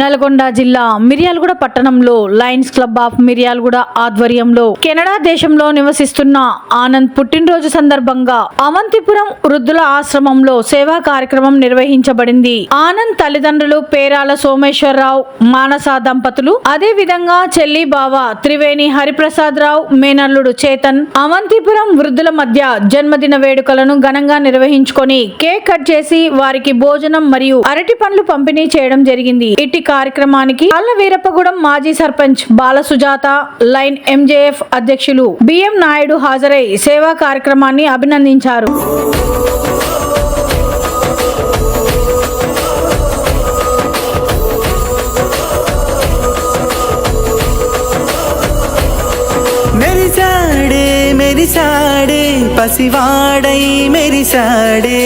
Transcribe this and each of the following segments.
నల్గొండ జిల్లా మిర్యాలగూడ పట్టణంలో Lions club of Miryalaguda ఆధ్వర్యంలో కెనడా దేశంలో నివసిస్తున్న ఆనంద్ పుట్టినరోజు సందర్భంగా అవంతిపురం వృద్ధుల ఆశ్రమంలో సేవా కార్యక్రమం నిర్వహించబడింది. ఆనంద్ తల్లిదండ్రులు పేరాల సోమేశ్వరరావు, మానస దంపతులు, అదే విధంగా చెల్లి బావ త్రివేణి హరిప్రసాద్ రావు, మేనల్లుడు చేతన్ అవంతిపురం వృద్ధుల మధ్య జన్మదిన వేడుకలను ఘనంగా నిర్వహించుకొని కేక్ కట్ చేసి వారికి భోజనం మరియు అరటి పండ్లు పంపిణీ చేయడం జరిగింది. ఇట్టి కార్యక్రమానికి అల్ల వీరప్పగూడెం మాజీ సర్పంచ్ బాల సుజాత, లైన్ ఎంజేఎఫ్ అధ్యక్షులు బిఎం నాయుడు హాజరై సేవా కార్యక్రమాన్ని అభినందించారు. మెరిసాడే మెరిసాడే పసివాడై మెరిసాడే,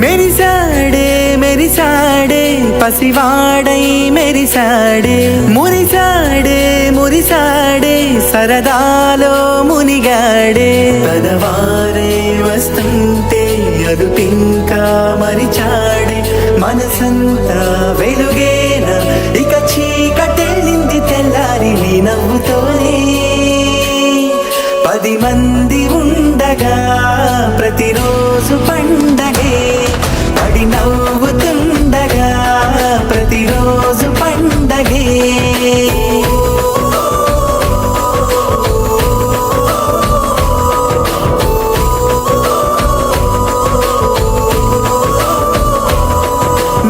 మెరిసాడే మెరిసాడే పసివాడై మెరిసాడే, మురిసాడే మురిసాడే సరదాలో మునిగాడే, పదవారే వస్తుంటే అదుపింకా మరిచాడే, మనసంతా వెలుగేనా ఇక చీకటెళ్ళింది తెల్లారి నీ నవ్వుతోనే, 10 మంది ఉండగా ప్రతిరోజు పండగే, పడి నవ్వుతుండగా ప్రతిరోజు పండగే.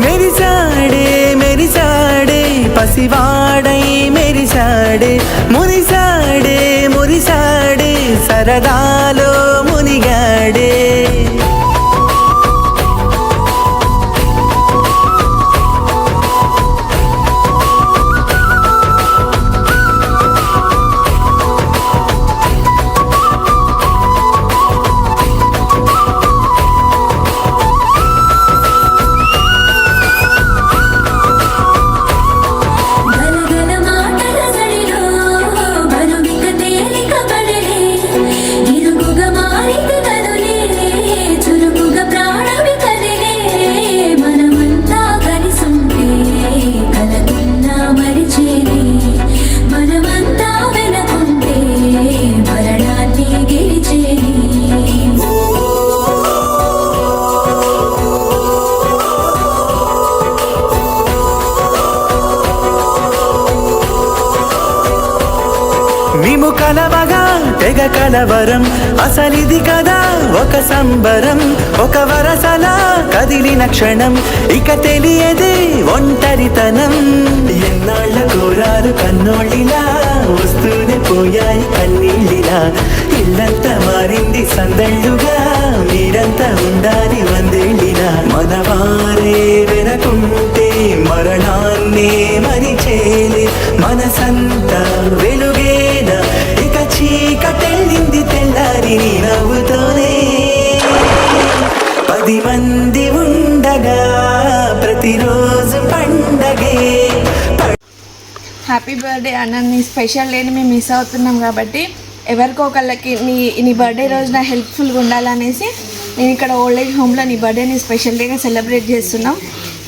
మెరిసాడే మెరిసాడే పసివాడై మెరిసాడే, మురిసాడే మురిసాడే సరదాలో మునిగాడే. మేము కలవగా తెగ కలవరం, అసలిది కదా ఒక సంబరం, ఒక వరసలా కదిలిన క్షణం ఇక తెలియదే ఒంటరితనం. ఎన్నాళ్ళ కోరారు కన్నోళ్ళిలా, వస్తూనే పోయాయి కన్నీళ్ళిలా, ఇల్లంతా మారింది సందళ్ళుగా, మీరంతా ఉండాలి వందేళ్ళిలా, మనవారే వెనకుంటే మరణాన్నే మరిచేలే, మనసంతా వెలుగేనా ఇక చీకటెళ్ళింది తెల్లారి నీ నవ్వుతోనే, 10 మంది ఉండగా ప్రతిరోజు పండగే. హ్యాపీ బర్త్డే అన్న, నీ స్పెషల్ డేని మేము మిస్ అవుతున్నాం కాబట్టి ఎవరికో ఒకళ్ళకి నీ బర్త్డే రోజున హెల్ప్ఫుల్గా ఉండాలనేసి నేను ఇక్కడ ఓల్డ్ ఏజ్ హోమ్లో నీ బర్త్డేని స్పెషల్ డేగా సెలబ్రేట్ చేస్తున్నాం.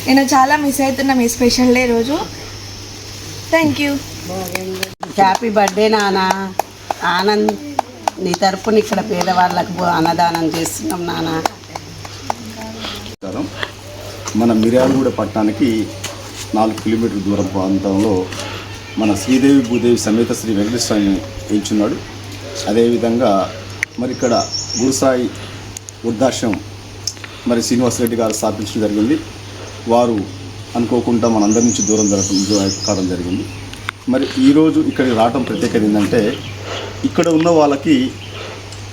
నేను చాలా మిస్ అవుతున్నాం ఈ స్పెషల్ డే రోజు. Thank you. హ్యాపీ బర్త్డే నాన్న. ఆనంద్ నీ తరపున ఇక్కడ పేదవాళ్ళకు అన్నదానం చేస్తున్నాం నాన్న. మన మిర్యాలగూడ పట్టణానికి 4 కిలోమీటర్ల దూరం ప్రాంతంలో మన శ్రీదేవి భూదేవి సమేత శ్రీ వెంకటేశ్వరాన్ని ఎంచున్నాడు. అదేవిధంగా మరి ఇక్కడ గురుసాయి వృద్ధాశ్రమం మరి శ్రీనివాసరెడ్డి గారు స్థాపించడం జరిగింది. వారు అనుకోకుండా మనందరి నుంచి దూరం కావడం జరిగింది. మరి ఈరోజు ఇక్కడికి రావడం ప్రత్యేకత ఏంటంటే, ఇక్కడ ఉన్న వాళ్ళకి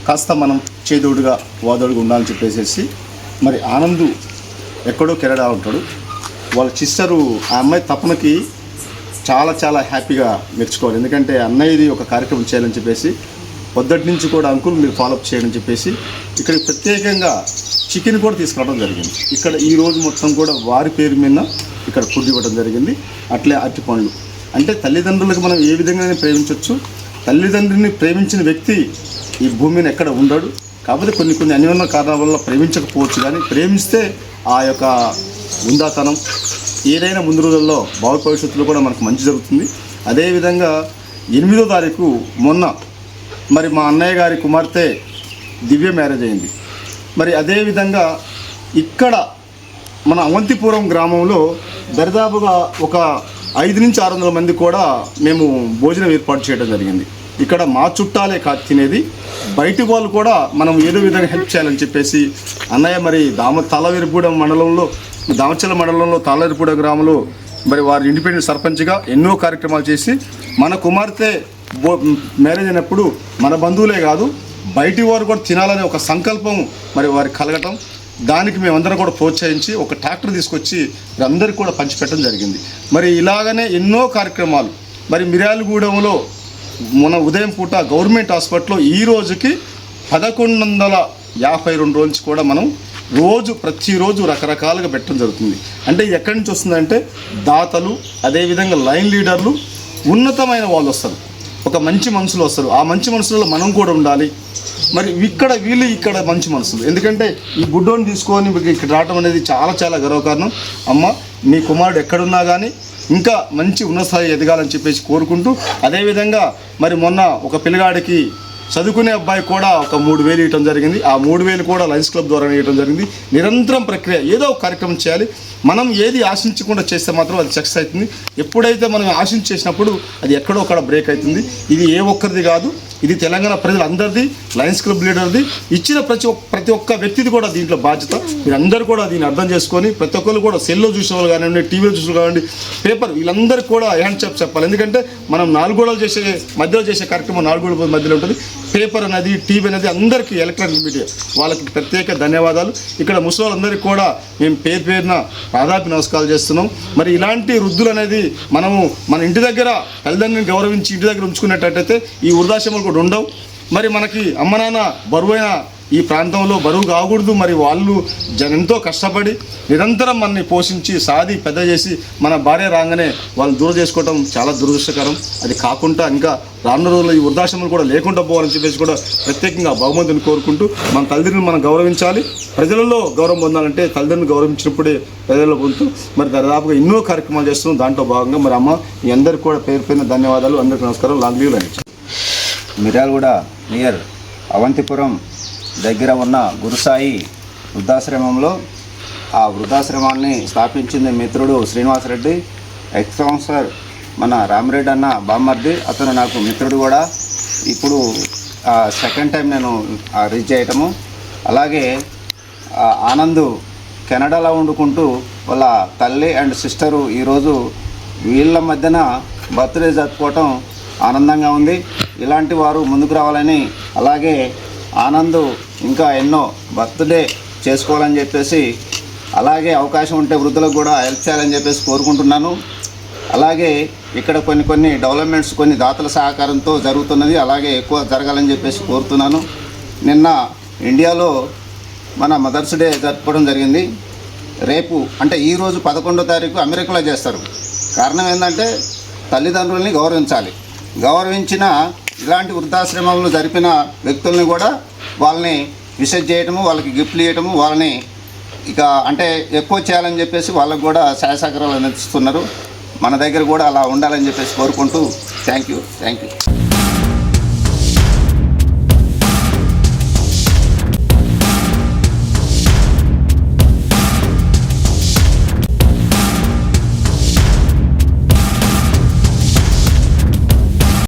కాస్త మనం చేదోడుగా వాదోడుగా ఉండాలని చెప్పేసి మరి ఆనందు ఎక్కడో కెనడా ఉంటాడు, వాళ్ళ సిస్టరు ఆ అమ్మాయి తపనకి చాలా చాలా హ్యాపీగా మెచ్చుకోవాలి. ఎందుకంటే అన్నయ్యది ఒక కార్యక్రమం చేయాలని చెప్పేసి పొద్దుటి నుంచి కూడా అంకుల్ మీరు ఫాలోఅప్ చేయాలని చెప్పేసి ఇక్కడికి ప్రత్యేకంగా చికెన్ కూడా తీసుకురావడం జరిగింది. ఇక్కడ ఈరోజు మొత్తం కూడా వారి పేరు మీద ఇక్కడ ఫుడ్ ఇవ్వడం జరిగింది. అట్లే అరటి పండ్లు అంటే తల్లిదండ్రులకు మనం ఏ విధంగానే ప్రేమించవచ్చు. తల్లిదండ్రుని ప్రేమించిన వ్యక్తి ఈ భూమిని ఎక్కడ ఉండడు. కాకపోతే కొన్ని అన్యోన్య కారణాల వల్ల ప్రేమించకపోవచ్చు, కానీ ప్రేమిస్తే ఆ యొక్క ఉందాతనం ఏదైనా ముందు రోజుల్లో భవిష్యత్తులో కూడా మనకు మంచి జరుగుతుంది. అదేవిధంగా 8వ తారీఖు మొన్న మరి మా అన్నయ్య గారి కుమార్తె దివ్య మ్యారేజ్ అయింది. మరి అదేవిధంగా ఇక్కడ మన అవంతిపురం గ్రామంలో దరిదాపుగా ఒక 500 నుంచి 600 మంది కూడా మేము భోజనం ఏర్పాటు చేయడం జరిగింది. ఇక్కడ మా చుట్టాలే కాదు తినేది, బయటి వాళ్ళు కూడా మనం ఏదో విధంగా హెల్ప్ చేయాలని చెప్పేసి అన్నయ్య మరి తాళవేరుగూడెం మండలంలో దామచల మండలంలో తాళవేరుగూడెం గ్రామంలో మరి వారు ఇండిపెండెంట్ సర్పంచ్గా ఎన్నో కార్యక్రమాలు చేసి మన కుమార్తె మ్యారేజ్ అయినప్పుడు మన బంధువులే కాదు బయటి వారు కూడా తినాలనే ఒక సంకల్పం మరి వారికి కలగటం, దానికి మేమందరం కూడా ప్రోత్సహించి ఒక ట్రాక్టర్ తీసుకొచ్చి అందరికీ కూడా పంచిపెట్టడం జరిగింది. మరి ఇలాగనే ఎన్నో కార్యక్రమాలు మరి మిర్యాలగూడెంలో మన ఉదయం పూట గవర్నమెంట్ హాస్పిటల్లో ఈ రోజుకి 1152 రోజు కూడా మనం ప్రతిరోజు రకరకాలుగా పెట్టడం జరుగుతుంది. అంటే ఇది ఎక్కడి నుంచి వస్తుందంటే దాతలు, అదేవిధంగా లైన్ లీడర్లు, ఉన్నతమైన వాళ్ళు వస్తారు, ఒక మంచి మనుషులు వస్తారు. ఆ మంచి మనుషులలో మనం కూడా ఉండాలి. మరి వీళ్ళు ఇక్కడ మంచి మనసులు, ఎందుకంటే ఈ గుడ్డోని తీసుకొని ఇక్కడ రావడం అనేది చాలా గర్వకారణం. అమ్మ మీ కుమారుడు ఎక్కడున్నా కానీ ఇంకా మంచి ఉన్నత స్థాయి ఎదగాలని చెప్పేసి కోరుకుంటూ, అదేవిధంగా మరి మొన్న ఒక పిల్లగాడికి చదువుకునే అబ్బాయి కూడా ఒక 3,000 ఇవ్వడం జరిగింది. ఆ 3,000 కూడా లయన్స్ క్లబ్ ద్వారా ఇవ్వడం జరిగింది. నిరంతరం ప్రక్రియ, ఏదో ఒక కార్యక్రమం చేయాలి. మనం ఏది ఆశించకుండా చేస్తే మాత్రం అది సక్సెస్ అవుతుంది. ఎప్పుడైతే మనం ఆశించి చేసినప్పుడు అది ఎక్కడో అక్కడ బ్రేక్ అవుతుంది. ఇది ఏ ఒక్కరిది కాదు, ఇది తెలంగాణ ప్రజలందరిది, లయన్స్ క్లబ్ లీడర్ది, ఇచ్చిన ప్రతి ఒక్క వ్యక్తిది కూడా దీంట్లో బాధ్యత. మీరందరూ కూడా దీన్ని అర్థం చేసుకొని ప్రతి ఒక్కరు కూడా సెల్లో చూసిన వాళ్ళు కానివ్వండి, టీవీలో చూసిన కానివ్వండి, పేపర్, వీళ్ళందరికీ కూడా హ్యాండ్ చెప్పాలి. ఎందుకంటే మనం 4 గోడలు మధ్యలో చేసే కార్యక్రమం 4 గోడల మధ్యలో ఉంటుంది. పేపర్ అనేది, టీవీ అనేది అందరికీ, ఎలక్ట్రానిక్ మీడియా వాళ్ళకి ప్రత్యేక ధన్యవాదాలు. ఇక్కడ ముసలిందరికీ కూడా మేము పేరున పాదాపి నమస్కారాలు చేస్తున్నాం. మరి ఇలాంటి వృద్ధులు అనేది మనము మన ఇంటి దగ్గర తల్లిదండ్రులను గౌరవించి ఇంటి దగ్గర ఉంచుకునేటట్టయితే ఈ వృద్ధాశ్రమాలు కూడా ఉండవు. మరి మనకి అమ్మ నాన్న బరువైన ఈ ప్రాంతంలో బరువు కాకూడదు. మరి వాళ్ళు ఎంతో కష్టపడి నిరంతరం మనని పోషించి సాది పెద్ద చేసి మన భార్య రాగానే వాళ్ళు దూరం చేసుకోవడం చాలా దురదృష్టకరం. అది కాకుండా ఇంకా రానున్న రోజుల్లో ఈ వృద్ధాశ్రమాలు కూడా లేకుండా పోవాలని చెప్పేసి కూడా ప్రత్యేకంగా భగవంతుని కోరుకుంటూ మన తల్లిదండ్రులను మనం గౌరవించాలి. ప్రజలలో గౌరవం పొందాలంటే తల్లిదండ్రులు గౌరవించినప్పుడే ప్రజల్లో పొందుతూ మరి దాదాపుగా ఎన్నో కార్యక్రమాలు చేస్తున్నాం. దాంట్లో భాగంగా మరి అమ్మ మీ అందరికీ కూడా పేరు ధన్యవాదాలు. అందరికీ నమస్కారం. Long leave line. Miryalaguda near Avantipuram దగ్గర ఉన్న గురుసాయి వృద్ధాశ్రమంలో ఆ వృద్ధాశ్రమాన్ని స్థాపించింది మిత్రుడు శ్రీనివాసరెడ్డి, ఎక్స్ కౌన్సిలర్ మన రామిరెడ్డి అన్న బామ్మర్ది, అతను నాకు మిత్రుడు కూడా. ఇప్పుడు సెకండ్ టైం నేను రీచ్ చేయటము. అలాగే ఆనంద్ కెనడాలో వండుకుంటూ వాళ్ళ తల్లి అండ్ సిస్టరు ఈరోజు వీళ్ళ మధ్యన బర్త్డే జరుపుకోవటం ఆనందంగా ఉంది. ఇలాంటి వారు ముందుకు రావాలని, అలాగే ఆనంద్ ఇంకా ఎన్నో బర్త్డే చేసుకోవాలని చెప్పేసి, అలాగే అవకాశం ఉంటే వృద్ధులకు కూడా హెల్ప్ చేయాలని చెప్పేసి కోరుకుంటున్నాను. అలాగే ఇక్కడ కొన్ని డెవలప్మెంట్స్ కొన్ని దాతల సహకారంతో జరుగుతున్నది, అలాగే ఎక్కువ జరగాలని చెప్పేసి కోరుతున్నాను. నిన్న ఇండియాలో మన మదర్స్ డే జరుపుకోవడం జరిగింది. రేపు అంటే ఈరోజు 11వ తారీఖు అమెరికాలో చేస్తారు. కారణం ఏంటంటే తల్లిదండ్రుల్ని గౌరవించిన ఇలాంటి వృద్ధాశ్రమంలో జరిపిన వ్యక్తుల్ని కూడా వాళ్ళని విజిట్ చేయటము, వాళ్ళకి గిఫ్ట్లు ఇవ్వటము, వాళ్ళని ఇక అంటే ఎక్కువ చేయాలని చెప్పేసి వాళ్ళకు కూడా సహాయ సహకారాలు అందిస్తున్నారు. మన దగ్గర కూడా అలా ఉండాలని చెప్పేసి కోరుకుంటూ థ్యాంక్ యూ.